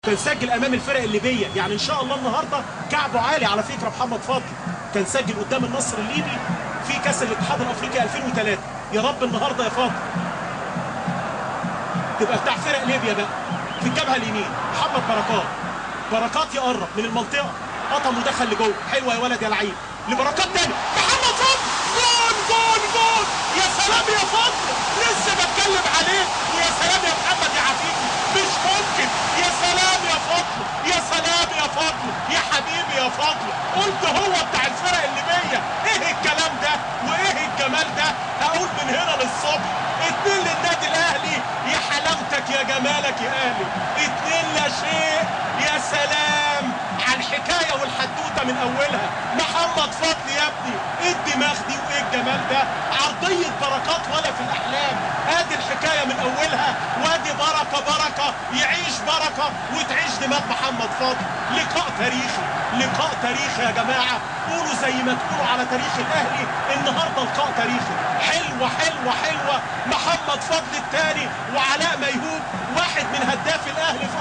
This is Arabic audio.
كان سجل امام الفرق الليبيه، يعني ان شاء الله النهارده كعبه عالي. على فكره محمد فضل كان سجل قدام النصر الليبي في كاس الاتحاد الافريقي 2003. يا رب النهارده يا فضل تبقى بتاع فرق ليبيا بقى. في الجبهه اليمين محمد بركات يقرب من المنطقه، قطم ودخل لجوه. حلوه يا ولد يا لعيب. لبركات تاني، محمد فضل جول. يا سلام يا فضل، لسه بتكلم عليك. ويا سلام يا محمد يا عفيفي، مش ممكن. يا سلام يا فضل، يا سلام يا فضل، يا حبيبي يا فضل. قلت هو بتاع الفرق الليبيه. ايه الكلام ده وايه الجمال ده؟ هقول من هنا للصبح 2 للنادي الاهلي. يا حلاوتك يا جمالك يا اهلي، 2-0. يا سلام على الحكايه والحدوته من اولها. محمد فضل يا ابني، ايه الدماغ دي وايه الجمال ده؟ عرضيه بركات ولا في الاحلام. ادي الحكايه من اولها، وادي بركه يعيش بركه وتعيش دماغ محمد فضل. لقاء تاريخي يا جماعه. قولوا زي ما تقولوا على تاريخ الاهلي، النهارده لقاء تاريخي. حلوه محمد فضل الثاني وعلاء ميهوب، واحد من هداف الاهلي في